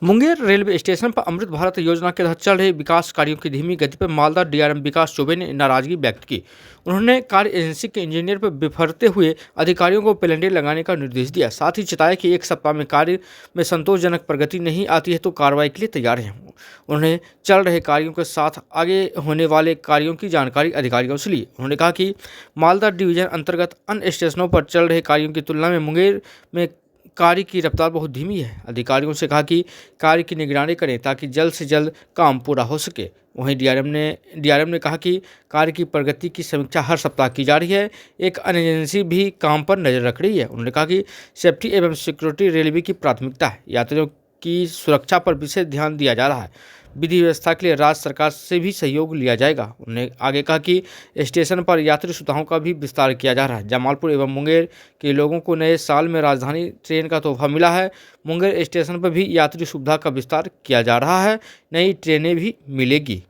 Munger railway station पर अमृत भारत योजना के तहत चल रहे विकास कार्यों की धीमी गति पर मालदा डीआरएम विकास चौबे ने नाराजगी व्यक्त की। उन्होंने कार्य एजेंसी के इंजीनियर पर बिफरते हुए अधिकारियों को पेलेंडर लगाने का निर्देश दिया। साथ ही चेताया कि एक सप्ताह में कार्य में संतोषजनक प्रगति नहीं आती है तो कार्रवाई के लिए तैयार हैं। उन्होंने चल रहे कार्यों के साथ आगे होने वाले कार्यों की जानकारी अधिकारियों से ली। उन्होंने कहा कि मालदा डिवीजन अंतर्गत अन्य स्टेशनों पर चल रहे कार्यों की तुलना में मुंगेर में कार्य की रफ्तार बहुत धीमी है। अधिकारियों से कहा कि कार्य की निगरानी करें ताकि जल्द से जल्द काम पूरा हो सके। वहीं डीआरएम ने कहा कि कार्य की प्रगति की समीक्षा हर सप्ताह की जा रही है। एक अन्य एजेंसी भी काम पर नजर रख रही है। उन्होंने कहा कि सेफ्टी एवं सिक्योरिटी रेलवे की प्राथमिकता है। यात्रियों की सुरक्षा पर विशेष ध्यान दिया जा रहा है। विधि व्यवस्था के लिए राज्य सरकार से भी सहयोग लिया जाएगा। उन्होंने आगे कहा कि स्टेशन पर यात्री सुविधाओं का भी विस्तार किया जा रहा है। जमालपुर एवं मुंगेर के लोगों को नए साल में राजधानी ट्रेन का तोहफा मिला है। मुंगेर स्टेशन पर भी यात्री सुविधा का विस्तार किया जा रहा है। नई ट्रेनें भी मिलेगी।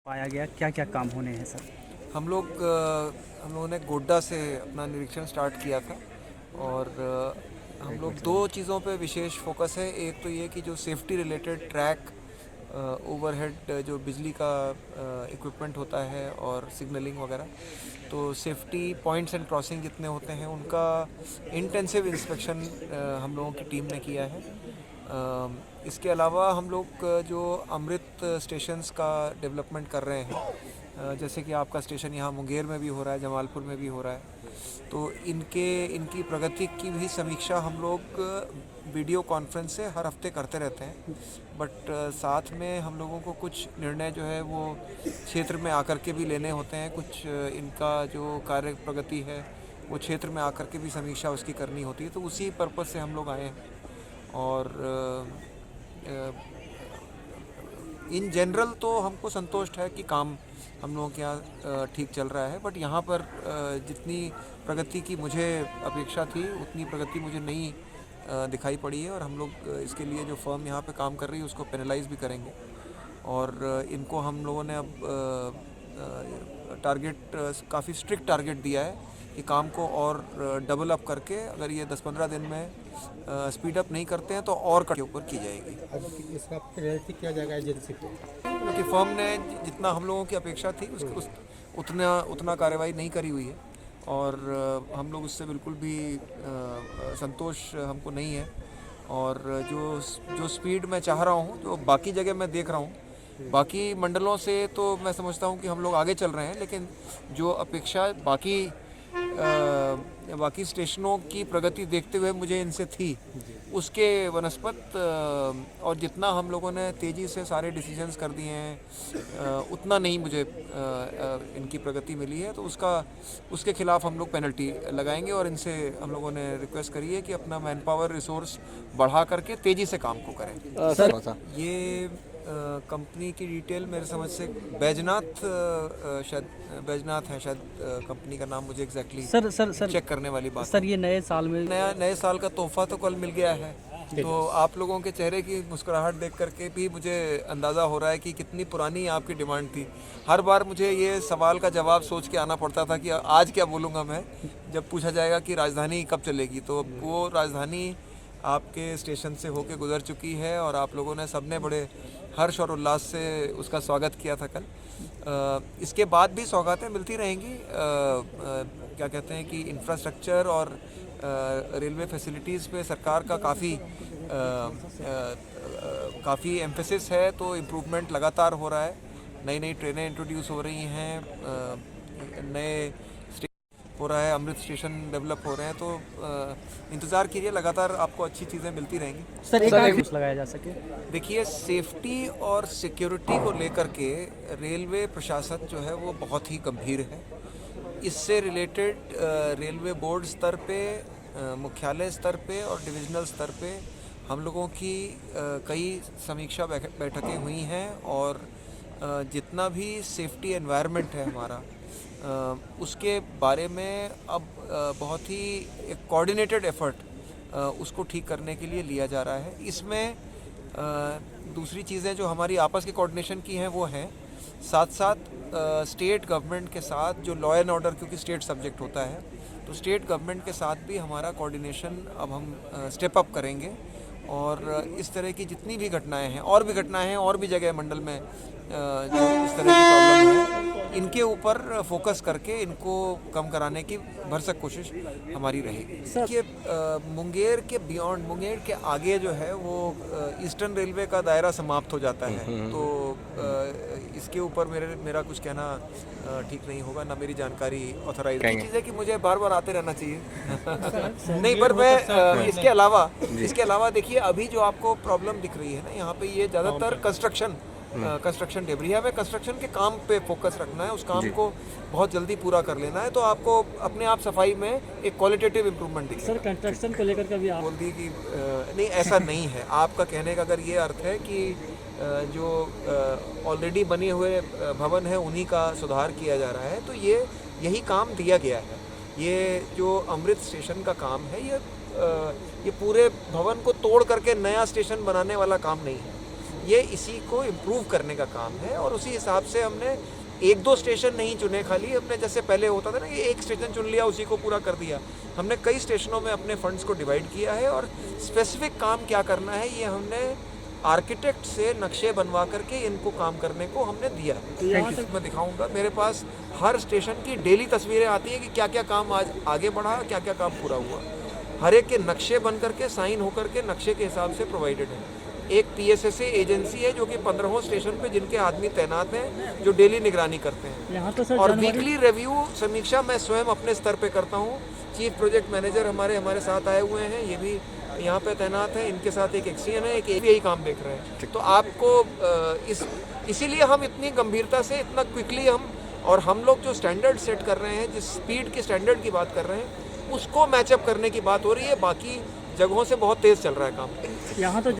पाया गया क्या क्या काम होने हैं सर? हम लोगों ने गोड्डा से अपना निरीक्षण स्टार्ट किया था और हम लोग दो चीज़ों पे विशेष फोकस है। एक तो ये कि जो सेफ्टी रिलेटेड ट्रैक ओवरहेड जो बिजली का इक्विपमेंट होता है और सिग्नलिंग वगैरह, तो सेफ्टी पॉइंट्स एंड क्रॉसिंग जितने होते हैं उनका इंटेंसिव इंस्पेक्शन हम लोगों की टीम ने किया है। इसके अलावा हम लोग जो अमृत स्टेशंस का डेवलपमेंट कर रहे हैं, जैसे कि आपका स्टेशन यहाँ मुंगेर में भी हो रहा है, जमालपुर में भी हो रहा है, तो इनकी प्रगति की भी समीक्षा हम लोग वीडियो कॉन्फ्रेंस से हर हफ्ते करते रहते हैं। बट साथ में हम लोगों को कुछ निर्णय जो है वो क्षेत्र में आकर के भी लेने होते हैं। कुछ इनका जो कार्य प्रगति है वो क्षेत्र में आकर के भी समीक्षा उसकी करनी होती है। तो उसी पर्पज़ से हम लोग आए हैं और इन जनरल तो हमको संतुष्ट है कि काम हम लोगों के यहाँ ठीक चल रहा है। बट यहाँ पर जितनी प्रगति की मुझे अपेक्षा थी उतनी प्रगति मुझे नहीं दिखाई पड़ी है और हम लोग इसके लिए जो फर्म यहाँ पे काम कर रही है उसको पेनलाइज भी करेंगे और इनको हम लोगों ने अब टारगेट काफ़ी स्ट्रिक्ट टारगेट दिया है कि काम को और डबल अप करके अगर ये 10-15 दिन में स्पीड अप नहीं करते हैं तो और कट के ऊपर की जाएगी। इसका पेनल्टी किया जाएगा एजेंसी को, क्योंकि फर्म ने जितना हम लोगों की अपेक्षा थी उतना कार्रवाई नहीं करी हुई है और हम लोग उससे बिल्कुल भी संतोष हमको नहीं है। और जो स्पीड मैं चाह रहा हूँ, जो बाकी जगह मैं देख रहा हूँ, बाकी मंडलों से तो मैं समझता हूँ कि हम लोग आगे चल रहे हैं, लेकिन जो अपेक्षा बाकी स्टेशनों की प्रगति देखते हुए मुझे इनसे थी उसके वनस्पत और जितना हम लोगों ने तेज़ी से सारे डिसीजंस कर दिए हैं उतना नहीं मुझे इनकी प्रगति मिली है। तो उसके खिलाफ हम लोग पेनल्टी लगाएंगे और इनसे हम लोगों ने रिक्वेस्ट करी है कि अपना मैन पावर रिसोर्स बढ़ा करके तेज़ी से काम को करें। सर ये कंपनी की डिटेल मेरे समझ से बैजनाथ शायद बैजनाथ है, शायद कंपनी का नाम मुझे एग्जैक्टली सर चेक करने वाली बात सर, ये नए साल में नए साल का तोहफा तो कल मिल गया है। तो आप लोगों के चेहरे की मुस्कुराहट देख करके भी मुझे अंदाज़ा हो रहा है कि कितनी पुरानी आपकी डिमांड थी। हर बार मुझे ये सवाल का जवाब सोच के आना पड़ता था कि आज क्या बोलूँगा मैं, जब पूछा जाएगा कि राजधानी कब चलेगी। तो वो राजधानी आपके स्टेशन से होके गुजर चुकी है और आप लोगों ने सबने बड़े हर्ष और उल्लास से उसका स्वागत किया था कल। इसके बाद भी सौगातें मिलती रहेंगी। क्या कहते हैं कि इंफ्रास्ट्रक्चर और रेलवे फैसिलिटीज़ पे सरकार का काफ़ी एम्फेसिस है, तो इम्प्रूवमेंट लगातार हो रहा है। नई नई ट्रेनें इंट्रोड्यूस हो रही हैं, नए हो रहा है, अमृत स्टेशन डेवलप हो रहे हैं, तो इंतज़ार कीजिए, लगातार आपको अच्छी चीज़ें मिलती रहेंगी। सर एक लगाया जा सके। देखिए, सेफ्टी और सिक्योरिटी को लेकर के रेलवे प्रशासन जो है वो बहुत ही गंभीर है। इससे रिलेटेड रेलवे बोर्ड स्तर पे, मुख्यालय स्तर पे और डिविजनल स्तर पे हम लोगों की कई समीक्षा बैठकें हुई हैं और जितना भी सेफ्टी एनवायरनमेंट है हमारा, उसके बारे में अब बहुत ही एक कोऑर्डिनेटेड एफर्ट उसको ठीक करने के लिए लिया जा रहा है। इसमें दूसरी चीज़ें जो हमारी आपस के कोऑर्डिनेशन की हैं वो हैं, साथ साथ स्टेट गवर्नमेंट के साथ जो लॉ एंड ऑर्डर, क्योंकि स्टेट सब्जेक्ट होता है, तो स्टेट गवर्नमेंट के साथ भी हमारा कोऑर्डिनेशन अब हम स्टेप अप करेंगे और इस तरह की जितनी भी घटनाएं हैं और भी जगह मंडल में जो इस तरह की प्रॉब्लम है, इनके ऊपर फोकस करके इनको कम कराने की भरसक कोशिश हमारी रहेगी। ये मुंगेर के बियॉन्ड, मुंगेर के आगे जो है वो ईस्टर्न रेलवे का दायरा समाप्त हो जाता है, तो इसके ऊपर मेरा कुछ कहना ठीक नहीं होगा, ना मेरी जानकारी ऑथराइज चीज़ है कि मुझे बार बार आते रहना चाहिए। नहीं, पर मैं इसके अलावा देखिए अभी जो आपको प्रॉब्लम दिख रही है ना यहाँ पे, ये ज़्यादातर कंस्ट्रक्शन डेब्री है। हमें कंस्ट्रक्शन के काम पे फोकस रखना है, उस काम को बहुत जल्दी पूरा कर लेना है, तो आपको अपने आप सफाई में एक क्वालिटेटिव इम्प्रूवमेंट दिखेगा। सर कंस्ट्रक्शन को लेकर कभी आप बोल दी कि नहीं, ऐसा नहीं है। आपका कहने का अगर ये अर्थ है कि जो ऑलरेडी बने हुए भवन है उन्हीं का सुधार किया जा रहा है, तो यही काम दिया गया है। ये जो अमृत स्टेशन का काम है, ये पूरे भवन को तोड़ करके नया स्टेशन बनाने वाला काम नहीं है, ये इसी को इम्प्रूव करने का काम है। और उसी हिसाब से हमने 1-2 स्टेशन नहीं चुने खाली, हमने जैसे पहले होता था ना कि एक स्टेशन चुन लिया उसी को पूरा कर दिया। हमने कई स्टेशनों में अपने फंड्स को डिवाइड किया है और स्पेसिफिक काम क्या करना है ये हमने आर्किटेक्ट से नक्शे बनवा करके इनको काम करने को हमने दिया है। मैं दिखाऊंगा, मेरे पास हर स्टेशन की डेली तस्वीरें आती हैं कि क्या क्या काम आज आगे बढ़ा, क्या क्या काम पूरा हुआ। हर एक के नक्शे बन करके साइन होकर के नक्शे के हिसाब से प्रोवाइडेड है। एक PSSA एजेंसी है जो कि 15 स्टेशन पे जिनके आदमी तैनात हैं जो डेली निगरानी करते हैं। यहाँ तो सर और वीकली रिव्यू समीक्षा मैं स्वयं अपने स्तर पे करता हूँ। चीफ प्रोजेक्ट मैनेजर हमारे साथ आए हुए हैं, ये भी यहाँ पे तैनात है, इनके साथ एक एक्सीएन है, एक यही काम देख रहे हैं। तो आपको इसीलिए हम इतनी गंभीरता से इतना क्विकली हम लोग जो स्टैंडर्ड सेट कर रहे हैं, जिस स्पीड के स्टैंडर्ड की बात कर रहे हैं, उसको मैचअप करने की बात हो रही है। बाकी जगहों से बहुत तेज़ चल रहा है काम। यहाँ तो